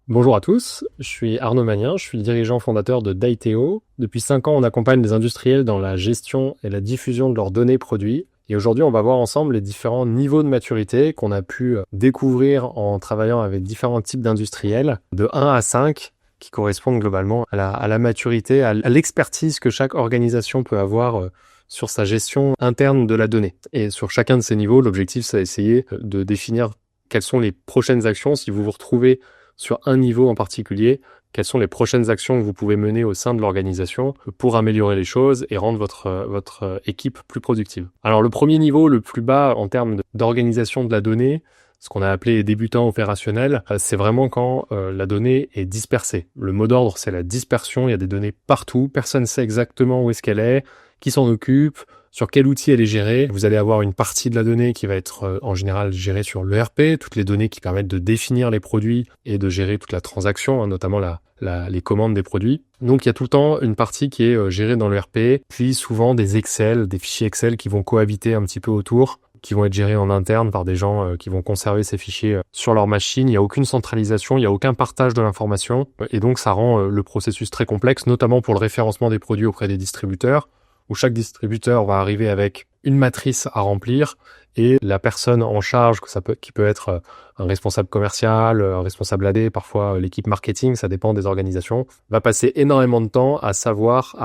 Bonjour à tous, je suis Arnaud Magnien, je suis le dirigeant fondateur de Daiteo. Depuis 5 ans, on accompagne les industriels dans la gestion et la diffusion de leurs données produits. Et aujourd'hui, on va voir ensemble les différents niveaux de maturité qu'on a pu découvrir en travaillant avec différents types d'industriels, de 1 à 5, qui correspondent globalement à la maturité, à l'expertise que chaque organisation peut avoir sur sa gestion interne de la donnée. Et sur chacun de ces niveaux, l'objectif, c'est d'essayer de définir quelles sont les prochaines actions si vous vous retrouvez sur un niveau en particulier, quelles sont les prochaines actions que vous pouvez mener au sein de l'organisation pour améliorer les choses et rendre votre équipe plus productive. Alors le premier niveau, le plus bas en termes d'organisation de la donnée, ce qu'on a appelé débutant opérationnel, c'est vraiment quand la donnée est dispersée. Le mot d'ordre, c'est la dispersion, il y a des données partout, personne ne sait exactement où est-ce qu'elle est, qui s'en occupe, sur quel outil elle est gérée. Vous allez avoir une partie de la donnée qui va être en général gérée sur l'ERP, toutes les données qui permettent de définir les produits et de gérer toute la transaction, notamment les commandes des produits. Donc il y a tout le temps une partie qui est gérée dans l'ERP, puis souvent des Excel, des fichiers Excel qui vont cohabiter un petit peu autour, qui vont être gérés en interne par des gens qui vont conserver ces fichiers sur leur machine. Il n'y a aucune centralisation, il n'y a aucun partage de l'information, et donc ça rend le processus très complexe, notamment pour le référencement des produits auprès des distributeurs, où chaque distributeur va arriver avec une matrice à remplir et la personne en charge, qui peut être un responsable commercial, un responsable AD, parfois l'équipe marketing, ça dépend des organisations, va passer énormément de temps à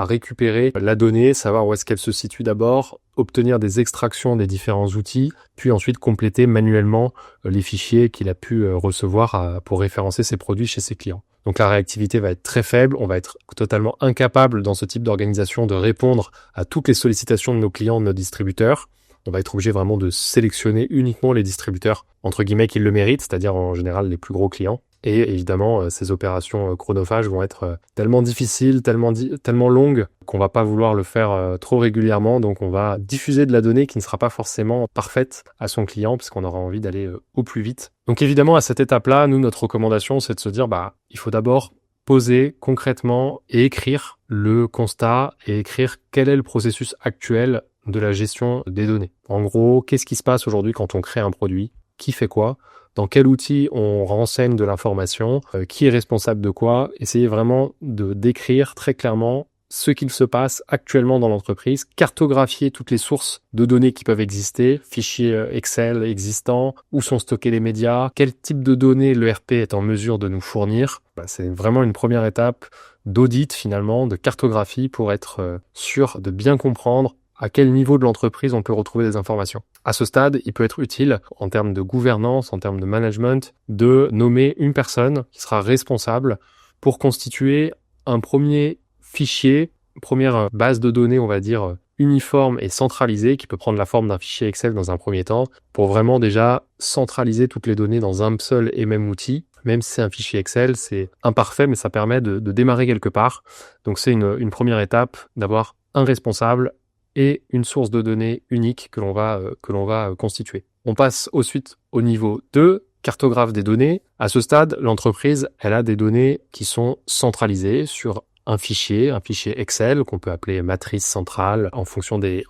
récupérer la donnée, savoir où est-ce qu'elle se situe d'abord, obtenir des extractions des différents outils, puis ensuite compléter manuellement les fichiers qu'il a pu recevoir pour référencer ses produits chez ses clients. Donc la réactivité va être très faible, on va être totalement incapable dans ce type d'organisation de répondre à toutes les sollicitations de nos clients, de nos distributeurs. On va être obligé vraiment de sélectionner uniquement les distributeurs, entre guillemets, qui le méritent, c'est-à-dire en général les plus gros clients. Et évidemment, ces opérations chronophages vont être tellement difficiles, tellement longues, qu'on va pas vouloir le faire trop régulièrement. Donc on va diffuser de la donnée qui ne sera pas forcément parfaite à son client, puisqu'on aura envie d'aller au plus vite. Donc évidemment, à cette étape-là, nous, notre recommandation, c'est de se dire, il faut d'abord poser concrètement et écrire le constat et écrire quel est le processus actuel de la gestion des données. En gros, qu'est-ce qui se passe aujourd'hui quand on crée un produit? Qui fait quoi? Dans quel outil on renseigne de l'information? Qui est responsable de quoi? Essayez vraiment de décrire très clairement ce qu'il se passe actuellement dans l'entreprise, cartographier toutes les sources de données qui peuvent exister, fichiers Excel existants, où sont stockés les médias, quel type de données l'ERP est en mesure de nous fournir. C'est vraiment une première étape d'audit finalement, de cartographie pour être sûr de bien comprendre à quel niveau de l'entreprise on peut retrouver des informations. À ce stade, il peut être utile, en termes de gouvernance, en termes de management, de nommer une personne qui sera responsable pour constituer un premier fichier, une première base de données, on va dire, uniforme et centralisée, qui peut prendre la forme d'un fichier Excel dans un premier temps, pour vraiment déjà centraliser toutes les données dans un seul et même outil. Même si c'est un fichier Excel, c'est imparfait, mais ça permet de démarrer quelque part. Donc c'est une première étape d'avoir un responsable et une source de données unique que l'on va constituer. On passe ensuite au niveau 2, cartographe des données. À ce stade, l'entreprise, elle a des données qui sont centralisées sur un fichier Excel qu'on peut appeler matrice centrale en fonction des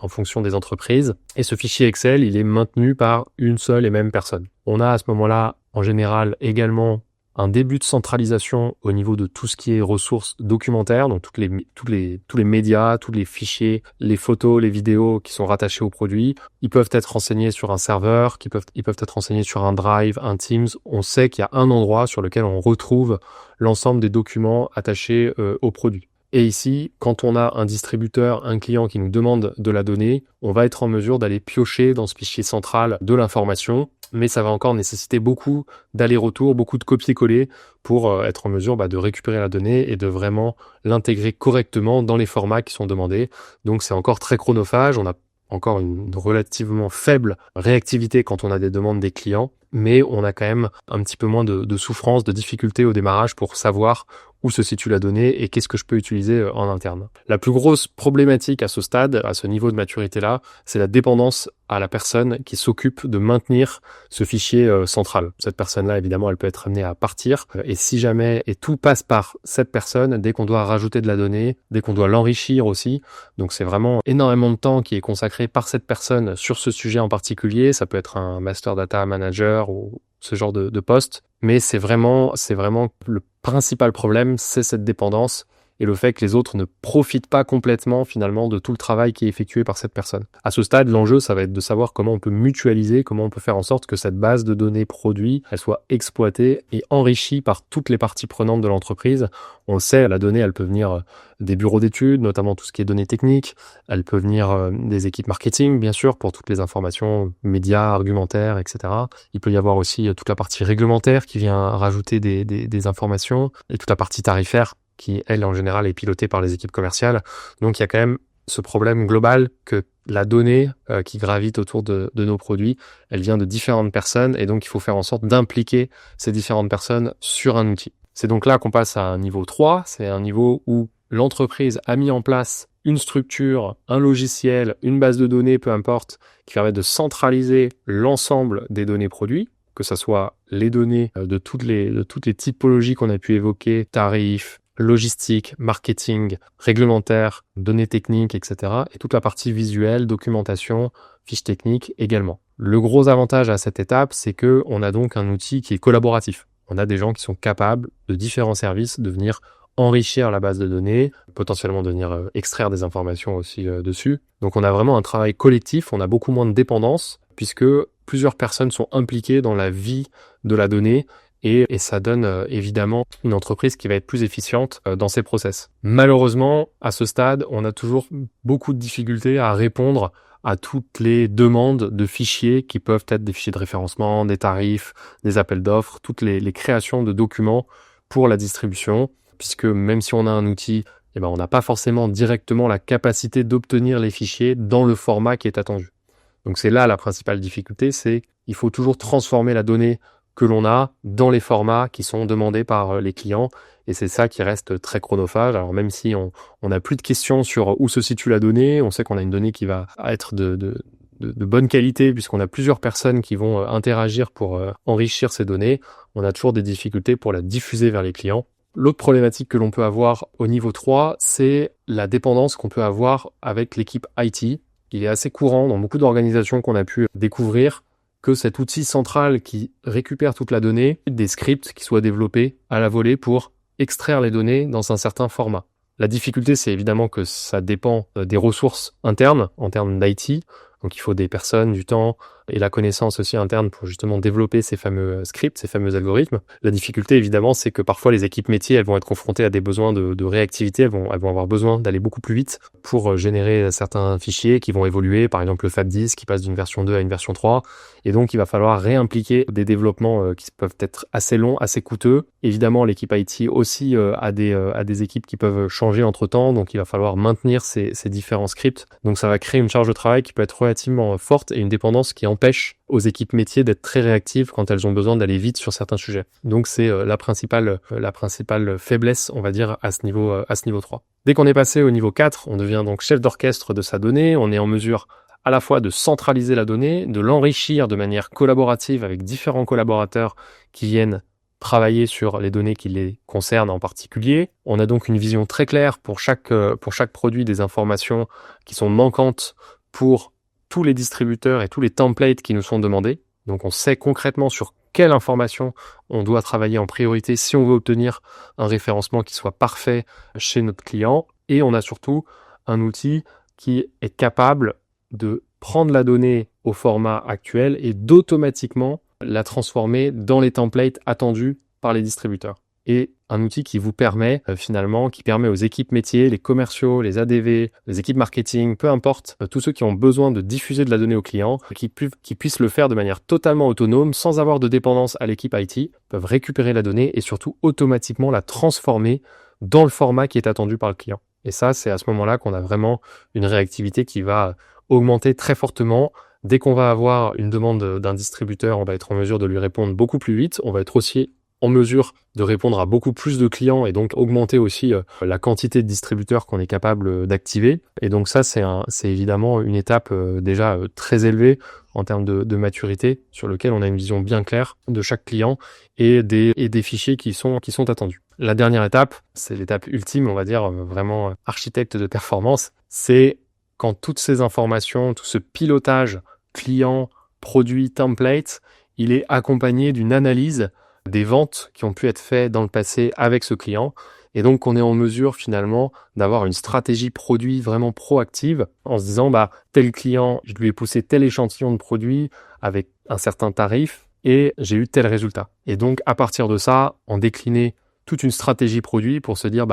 entreprises. Et ce fichier Excel, il est maintenu par une seule et même personne. On a à ce moment-là, en général, également un début de centralisation au niveau de tout ce qui est ressources documentaires, donc tous les médias, tous les fichiers, les photos, les vidéos qui sont rattachés au produit. Ils peuvent être renseignés sur un serveur, ils peuvent être renseignés sur un Drive, un Teams. On sait qu'il y a un endroit sur lequel on retrouve l'ensemble des documents attachés au produit. Et ici, quand on a un distributeur, un client qui nous demande de la donnée, on va être en mesure d'aller piocher dans ce fichier central de l'information, mais ça va encore nécessiter beaucoup d'allers-retours, beaucoup de copier-coller pour être en mesure de récupérer la donnée et de vraiment l'intégrer correctement dans les formats qui sont demandés. Donc c'est encore très chronophage, on a encore une relativement faible réactivité quand on a des demandes des clients, mais on a quand même un petit peu moins de souffrance, de difficulté au démarrage pour savoir où se situe la donnée et qu'est-ce que je peux utiliser en interne. La plus grosse problématique à ce stade, à ce niveau de maturité-là, c'est la dépendance à la personne qui s'occupe de maintenir ce fichier central. Cette personne-là, évidemment, elle peut être amenée à partir. Et si jamais, et tout passe par cette personne, dès qu'on doit rajouter de la donnée, dès qu'on doit l'enrichir aussi. Donc c'est vraiment énormément de temps qui est consacré par cette personne sur ce sujet en particulier. Ça peut être un master data manager ou ce genre de poste, mais c'est vraiment le principal problème, c'est cette dépendance et le fait que les autres ne profitent pas complètement finalement de tout le travail qui est effectué par cette personne. À ce stade, l'enjeu, ça va être de savoir comment on peut mutualiser, comment on peut faire en sorte que cette base de données produit, elle soit exploitée et enrichie par toutes les parties prenantes de l'entreprise. On le sait, la donnée, elle peut venir des bureaux d'études, notamment tout ce qui est données techniques. Elle peut venir des équipes marketing, bien sûr, pour toutes les informations médias, argumentaires, etc. Il peut y avoir aussi toute la partie réglementaire qui vient rajouter des informations et toute la partie tarifaire qui, elle, en général, est pilotée par les équipes commerciales. Donc, il y a quand même ce problème global que la donnée qui gravite autour de nos produits, elle vient de différentes personnes et donc il faut faire en sorte d'impliquer ces différentes personnes sur un outil. C'est donc là qu'on passe à un niveau 3, c'est un niveau où l'entreprise a mis en place une structure, un logiciel, une base de données, peu importe, qui permet de centraliser l'ensemble des données produits, que ce soit les données de toutes les typologies qu'on a pu évoquer, tarifs, logistique, marketing, réglementaire, données techniques, etc. Et toute la partie visuelle, documentation, fiches techniques également. Le gros avantage à cette étape, c'est que on a donc un outil qui est collaboratif. On a des gens qui sont capables de différents services de venir enrichir la base de données, potentiellement de venir extraire des informations aussi dessus. Donc on a vraiment un travail collectif, on a beaucoup moins de dépendance puisque plusieurs personnes sont impliquées dans la vie de la donnée et ça donne évidemment une entreprise qui va être plus efficiente dans ses process. Malheureusement, à ce stade, on a toujours beaucoup de difficultés à répondre à toutes les demandes de fichiers qui peuvent être des fichiers de référencement, des tarifs, des appels d'offres, toutes les créations de documents pour la distribution, puisque même si on a un outil, on n'a pas forcément directement la capacité d'obtenir les fichiers dans le format qui est attendu. Donc c'est là la principale difficulté, c'est qu'il faut toujours transformer la donnée que l'on a dans les formats qui sont demandés par les clients. Et c'est ça qui reste très chronophage. Alors même si on n'a plus de questions sur où se situe la donnée, on sait qu'on a une donnée qui va être de bonne qualité puisqu'on a plusieurs personnes qui vont interagir pour enrichir ces données, on a toujours des difficultés pour la diffuser vers les clients. L'autre problématique que l'on peut avoir au niveau 3, c'est la dépendance qu'on peut avoir avec l'équipe IT. Il est assez courant dans beaucoup d'organisations qu'on a pu découvrir que cet outil central qui récupère toute la donnée, des scripts qui soient développés à la volée pour extraire les données dans un certain format. La difficulté, c'est évidemment que ça dépend des ressources internes, en termes d'IT. Donc il faut des personnes, du temps et la connaissance aussi interne pour justement développer ces fameux scripts, ces fameux algorithmes. La difficulté, évidemment, c'est que parfois les équipes métiers, elles vont être confrontées à des besoins de réactivité, elles vont avoir besoin d'aller beaucoup plus vite pour générer certains fichiers qui vont évoluer, par exemple le FAT10 qui passe d'une version 2 à une version 3. Et donc il va falloir réimpliquer des développements qui peuvent être assez longs, assez coûteux. Évidemment, l'équipe IT aussi a des équipes qui peuvent changer entre-temps, donc il va falloir maintenir ces différents scripts. Donc ça va créer une charge de travail qui peut être relativement forte et une dépendance qui empêche aux équipes métiers d'être très réactives quand elles ont besoin d'aller vite sur certains sujets. Donc c'est la principale faiblesse, on va dire, à ce niveau 3. Dès qu'on est passé au niveau 4, on devient donc chef d'orchestre de sa donnée, on est en mesure à la fois de centraliser la donnée, de l'enrichir de manière collaborative avec différents collaborateurs qui viennent travailler sur les données qui les concernent en particulier. On a donc une vision très claire pour chaque produit des informations qui sont manquantes pour tous les distributeurs et tous les templates qui nous sont demandés. Donc on sait concrètement sur quelle information on doit travailler en priorité si on veut obtenir un référencement qui soit parfait chez notre client. Et on a surtout un outil qui est capable de prendre la donnée au format actuel et d'automatiquement la transformer dans les templates attendus par les distributeurs. Et un outil qui vous permet qui permet aux équipes métiers, les commerciaux, les ADV, les équipes marketing, peu importe, tous ceux qui ont besoin de diffuser de la donnée aux clients, qui puissent le faire de manière totalement autonome, sans avoir de dépendance à l'équipe IT, peuvent récupérer la donnée et surtout automatiquement la transformer dans le format qui est attendu par le client. Et ça, c'est à ce moment-là qu'on a vraiment une réactivité qui va augmenter très fortement. Dès qu'on va avoir une demande d'un distributeur, on va être en mesure de lui répondre beaucoup plus vite. On va être aussi en mesure de répondre à beaucoup plus de clients et donc augmenter aussi la quantité de distributeurs qu'on est capable d'activer. Et donc ça, c'est évidemment une étape déjà très élevée en termes de maturité sur lequel on a une vision bien claire de chaque client et des fichiers qui sont attendus. La dernière étape, c'est l'étape ultime, on va dire vraiment architecte de performance, c'est quand toutes ces informations, tout ce pilotage client, produit, template, il est accompagné d'une analyse des ventes qui ont pu être faites dans le passé avec ce client. Et donc, on est en mesure finalement d'avoir une stratégie produit vraiment proactive en se disant, tel client, je lui ai poussé tel échantillon de produit avec un certain tarif et j'ai eu tel résultat. Et donc, à partir de ça, en décliner toute une stratégie produit pour se dire,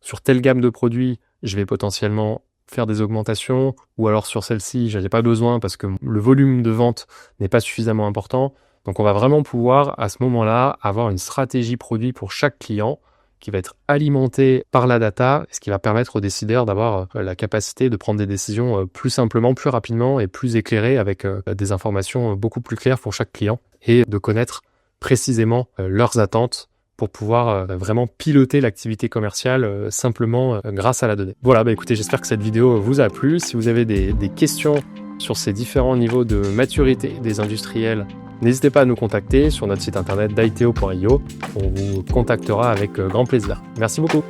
sur telle gamme de produits, je vais potentiellement faire des augmentations, ou alors sur celle-ci, j'en ai pas besoin parce que le volume de vente n'est pas suffisamment important. Donc, on va vraiment pouvoir, à ce moment-là, avoir une stratégie produit pour chaque client qui va être alimenté par la data, ce qui va permettre aux décideurs d'avoir la capacité de prendre des décisions plus simplement, plus rapidement et plus éclairées avec des informations beaucoup plus claires pour chaque client et de connaître précisément leurs attentes pour pouvoir vraiment piloter l'activité commerciale simplement grâce à la donnée. Voilà, écoutez, j'espère que cette vidéo vous a plu. Si vous avez des questions sur ces différents niveaux de maturité des industriels, n'hésitez pas à nous contacter sur notre site internet daiteo.io. On vous contactera avec grand plaisir. Merci beaucoup.